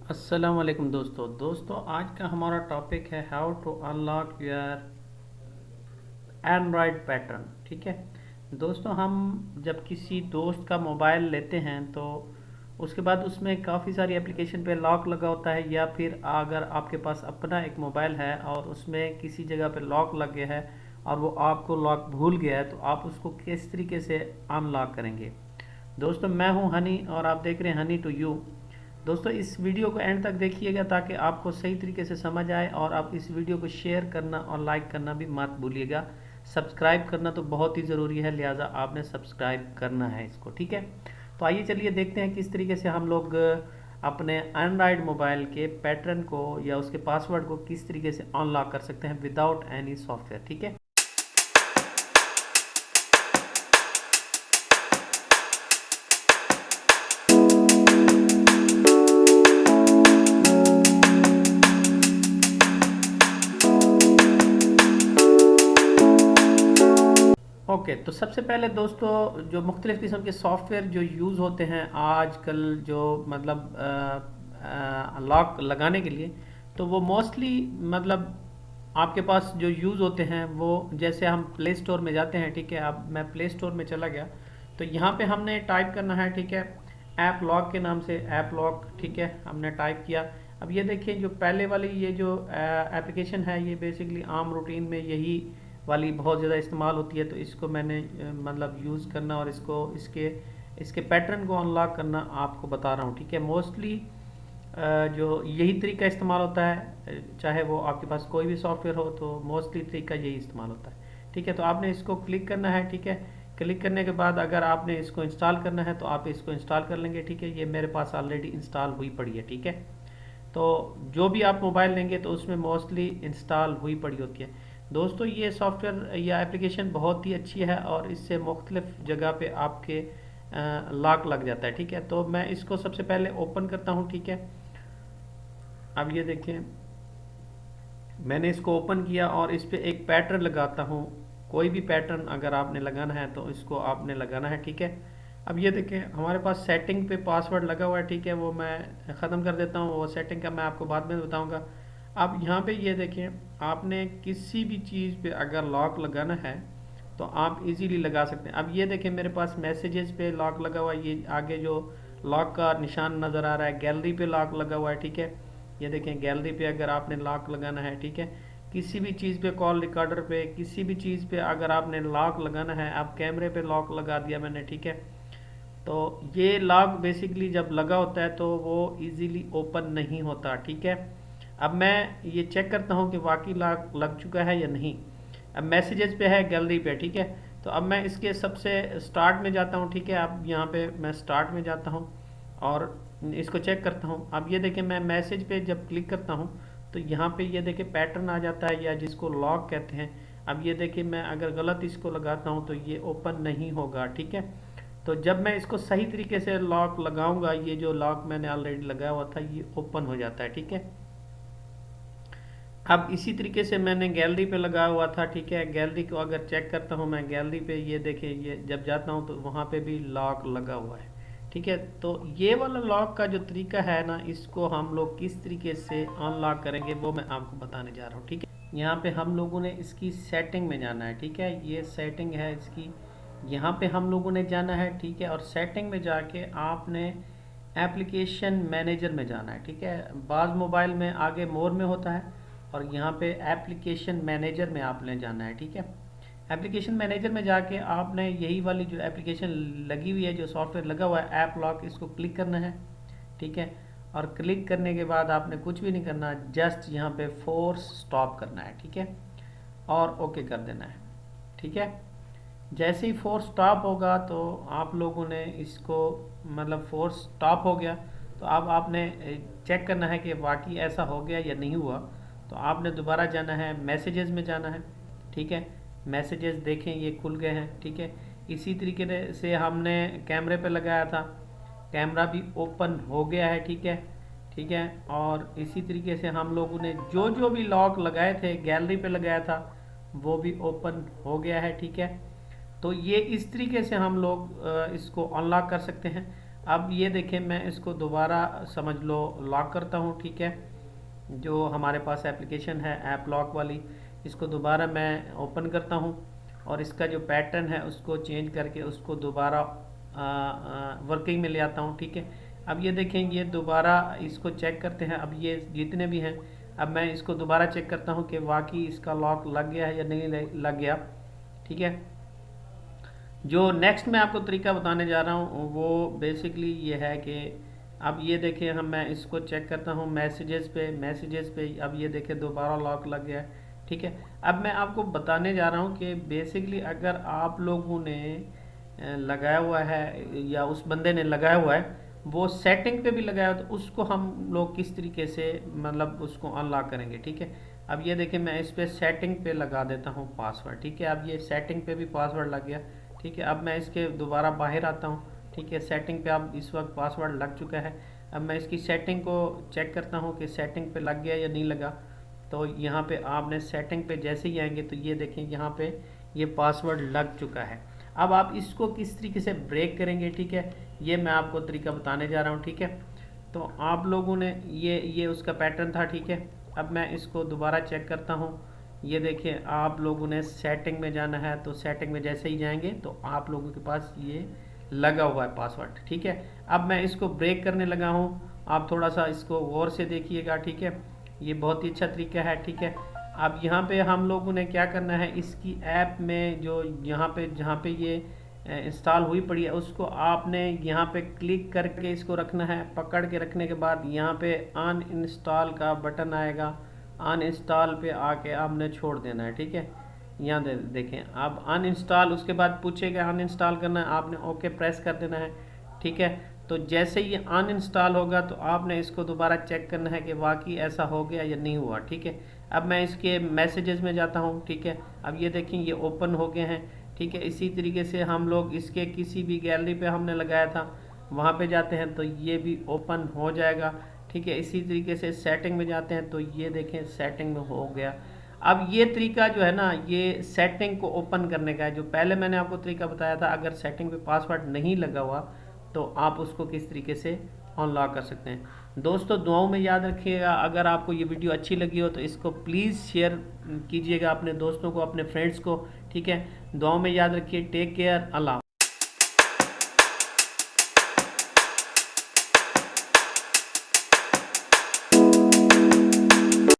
अस्सलाम वालेकुम दोस्तों आज का हमारा टॉपिक है how to unlock your Android pattern. ठीक है दोस्तों, हम जब किसी दोस्त का मोबाइल लेते हैं तो उसके बाद उसमें काफ़ी सारी एप्लीकेशन पे लॉक लगा होता है, या फिर अगर आपके पास अपना एक मोबाइल है और उसमें किसी जगह पे लॉक लग गया है और वो आपको लॉक भूल गया है, तो आप उसको किस तरीके से अनलॉक करेंगे। दोस्तों, मैं हूं हनी और आप देख रहे हैं हनी टू यू। दोस्तों, इस वीडियो को एंड तक देखिएगा ताकि आपको सही तरीके से समझ आए, और आप इस वीडियो को शेयर करना और लाइक करना भी मत भूलिएगा। सब्सक्राइब करना तो बहुत ही ज़रूरी है, लिहाजा आपने सब्सक्राइब करना है इसको। ठीक है, तो आइए चलिए देखते हैं किस तरीके से हम लोग अपने एंड्रॉयड मोबाइल के पैटर्न को या उसके पासवर्ड को किस तरीके से अनलॉक कर सकते हैं विदाउट एनी सॉफ्टवेयर। ठीक है, ओके। तो सबसे पहले दोस्तों, जो मुख्तलिफ़ किस्म के सॉफ्टवेयर जो यूज़ होते हैं आजकल, जो मतलब लॉक लगाने के लिए, तो वो मोस्टली मतलब आपके पास जो यूज़ होते हैं वो, जैसे हम प्ले स्टोर में जाते हैं। ठीक है, अब मैं प्ले स्टोर में चला गया तो यहाँ पे हमने टाइप करना है। ठीक है, ऐप लॉक के नाम से ऐप लॉक। ठीक है, हमने टाइप किया। अब ये देखिए, जो पहले वाली ये जो एप्लीकेशन है, ये बेसिकली आम रूटीन में यही वाली बहुत ज़्यादा इस्तेमाल होती है, तो इसको मैंने मतलब यूज़ करना और इसको इसके इसके पैटर्न को अनलॉक करना आपको बता रहा हूँ। ठीक है, मोस्टली जो यही तरीका इस्तेमाल होता है, चाहे वो आपके पास कोई भी सॉफ्टवेयर हो, तो मोस्टली तरीका यही इस्तेमाल होता है। ठीक है, तो आपने इसको क्लिक करना है। ठीक है, क्लिक करने के बाद अगर आपने इसको इंस्टॉल करना है तो आप इसको इंस्टॉल कर लेंगे। ठीक है, ये मेरे पास ऑलरेडी इंस्टॉल हुई पड़ी है। ठीक है, तो जो भी आप मोबाइल लेंगे तो उसमें मोस्टली इंस्टॉल हुई पड़ी होती है। दोस्तों, ये सॉफ्टवेयर या एप्लीकेशन बहुत ही अच्छी है और इससे मुख्तलिफ जगह पे आपके लॉक लग जाता है। ठीक है, तो मैं इसको सबसे पहले ओपन करता हूँ। ठीक है, अब ये देखें, मैंने इसको ओपन किया और इस पर एक पैटर्न लगाता हूँ। कोई भी पैटर्न अगर आपने लगाना है तो इसको आपने लगाना है। ठीक है, अब ये देखें, हमारे पास सेटिंग पे पासवर्ड लगा हुआ है। ठीक है, वो मैं ख़त्म कर देता हूँ, वो सेटिंग का मैं आपको बाद में बताऊँगा। अब यहाँ पे ये देखें, आपने किसी भी चीज़ पे अगर लॉक लगाना है तो आप इजीली लगा सकते हैं। अब ये देखें, मेरे पास मैसेजेस पे लॉक लगा हुआ है, ये आगे जो लॉक का निशान नज़र आ रहा है, गैलरी पे लॉक लगा हुआ है। ठीक है, ये देखें, गैलरी पे अगर आपने लॉक लगाना है। ठीक है, किसी भी चीज़ पे, कॉल रिकॉर्डर पे, किसी भी चीज़ पे अगर आपने लॉक लगाना है, आप कैमरे पे लॉक लगा दिया मैंने। ठीक है, तो ये लॉक बेसिकली जब लगा होता है तो वो इजीली ओपन नहीं होता। ठीक है, अब मैं ये चेक करता हूँ कि वाकई लॉक लग चुका है या नहीं। अब मैसेजेस पे है, गैलरी पे। ठीक है, तो अब मैं इसके सबसे स्टार्ट में जाता हूँ। ठीक है, अब यहाँ पे मैं स्टार्ट में जाता हूँ और इसको चेक करता हूँ। अब ये देखें, मैं मैसेज पे जब क्लिक करता हूँ तो यहाँ पे ये देखें पैटर्न आ जाता है, या जिसको लॉक कहते हैं। अब ये देखिए, मैं अगर गलत इसको लगाता हूँ तो ये ओपन नहीं होगा। ठीक है, तो जब मैं इसको सही तरीके से लॉक लगाऊंगा, ये जो लॉक मैंने ऑलरेडी लगाया हुआ था ये ओपन हो जाता है। ठीक है, अब इसी तरीके से मैंने गैलरी पे लगाया हुआ था। ठीक है, गैलरी को अगर चेक करता हूँ मैं गैलरी पे, ये देखिए, ये जब जाता हूँ तो वहाँ पे भी लॉक लगा हुआ है। ठीक है, तो ये वाला लॉक का जो तरीका है ना, इसको हम लोग किस तरीके से अनलॉक करेंगे वो मैं आपको बताने जा रहा हूँ। ठीक है, यहाँ पे हम लोगों ने इसकी सेटिंग में जाना है। ठीक है, ये सेटिंग है इसकी, यहाँ पे हम लोगों ने जाना है। ठीक है, और सेटिंग में जाके आपने एप्लीकेशन मैनेजर में जाना है। ठीक है, बाज़ मोबाइल में आगे मोर में होता है और यहाँ पे एप्लीकेशन मैनेजर में आपने जाना है। ठीक है, एप्लीकेशन मैनेजर में जाके आपने यही वाली जो एप्लीकेशन लगी हुई है, जो सॉफ्टवेयर लगा हुआ है ऐप लॉक, इसको क्लिक करना है। ठीक है, और क्लिक करने के बाद आपने कुछ भी नहीं करना, जस्ट यहाँ पे फोर्स स्टॉप करना है। ठीक है, और ओके कर देना है। ठीक है, जैसे ही फोर्स स्टॉप होगा तो आप लोगों ने इसको, मतलब फोर्स स्टॉप हो गया तो अब आपने चेक करना है कि वाकई ऐसा हो गया या नहीं हुआ। तो आपने दोबारा जाना है, मैसेजेस में जाना है। ठीक है, मैसेजेस देखें ये खुल गए हैं। ठीक है, इसी तरीके से हमने कैमरे पे लगाया था, कैमरा भी ओपन हो गया है। ठीक है, ठीक है, और इसी तरीके से हम लोगों ने जो जो भी लॉक लगाए थे, गैलरी पे लगाया था, वो भी ओपन हो गया है। ठीक है, तो ये इस तरीके से हम लोग इसको अनलॉक कर सकते हैं। अब ये देखें, मैं इसको दोबारा समझ लो लॉक करता हूँ, ठीक है। जो हमारे पास एप्लीकेशन है ऐप लॉक वाली, इसको दोबारा मैं ओपन करता हूँ और इसका जो पैटर्न है उसको चेंज करके उसको दोबारा वर्किंग में ले आता हूँ, ठीक है। अब ये देखें, ये दोबारा इसको चेक करते हैं। अब ये जितने भी हैं, अब मैं इसको दोबारा चेक करता हूँ कि वाकई इसका लॉक लग गया है या नहीं लग गया, ठीक है। जो नेक्स्ट मैं आपको तरीका बताने जा रहा हूँ वो बेसिकली ये है कि अब ये देखें, हम मैं इसको चेक करता हूँ मैसेजेस पे अब ये देखें दोबारा लॉक लग गया है, ठीक है। अब मैं आपको बताने जा रहा हूँ कि बेसिकली अगर आप लोगों ने लगाया हुआ है या उस बंदे ने लगाया हुआ है, वो सेटिंग पे भी लगाया हुआ, तो उसको हम लोग किस तरीके से मतलब उसको अनलॉक करेंगे, ठीक है। अब ये देखिए, मैं इस पे सेटिंग पे लगा देता हूँ पासवर्ड, ठीक है। अब ये सेटिंग पे भी पासवर्ड लग गया, ठीक है। अब मैं इसके दोबारा बाहर आता हूँ, ठीक है। सेटिंग पे अब इस वक्त पासवर्ड लग चुका है। अब मैं इसकी सेटिंग को चेक करता हूँ कि सेटिंग पे लग गया या नहीं लगा। तो यहाँ पे आपने सेटिंग पे जैसे ही आएंगे तो ये देखें, यहाँ पे ये पासवर्ड लग चुका है। अब आप इसको किस तरीके से ब्रेक करेंगे, ठीक है, ये मैं आपको तरीका बताने जा रहा हूँ, ठीक है। तो आप लोगों ने ये उसका पैटर्न था, ठीक है। अब मैं इसको दोबारा चेक करता हूँ। ये देखिए, आप लोगों ने सेटिंग में जाना है, तो सेटिंग में जैसे ही जाएंगे तो आप लोगों के पास ये लगा हुआ है पासवर्ड, ठीक है। अब मैं इसको ब्रेक करने लगा हूँ, आप थोड़ा सा इसको गौर से देखिएगा, ठीक है। ये बहुत ही अच्छा तरीका है, ठीक है। अब यहाँ पे हम लोगों ने क्या करना है, इसकी ऐप में जो यहाँ पे जहाँ पे ये इंस्टॉल हुई पड़ी है, उसको आपने यहाँ पे क्लिक करके इसको रखना है। पकड़ के रखने के बाद यहाँ पे अन इंस्टॉल का बटन आएगा, अन इंस्टॉल पे आके आपने छोड़ देना है, ठीक है। यहाँ देखें, आप अन इंस्टॉल, उसके बाद पूछेगा अन इंस्टॉल करना है, आपने ओके प्रेस कर देना है, ठीक है। तो जैसे ही अन इंस्टॉल होगा तो आपने इसको दोबारा चेक करना है कि वाकई ऐसा हो गया या नहीं हुआ, ठीक है। अब मैं इसके मैसेजेस में जाता हूँ, ठीक है। अब ये देखें, ये ओपन हो गए हैं, ठीक है। इसी तरीके से हम लोग इसके किसी भी गैलरी पे हमने लगाया था वहाँ पे जाते हैं तो ये भी ओपन हो जाएगा, ठीक है। इसी तरीके से सेटिंग में जाते हैं तो ये देखें सेटिंग में हो गया। अब ये तरीका जो है ना, ये सेटिंग को ओपन करने का है। जो पहले मैंने आपको तरीका बताया था, अगर सेटिंग पे पासवर्ड नहीं लगा हुआ तो आप उसको किस तरीके से अनलॉक कर सकते हैं। दोस्तों, दुआओं में याद रखिएगा। अगर आपको ये वीडियो अच्छी लगी हो तो इसको प्लीज़ शेयर कीजिएगा अपने दोस्तों को, अपने फ्रेंड्स को, ठीक है। दुआओं में याद रखिए। Take care. अल्लाह।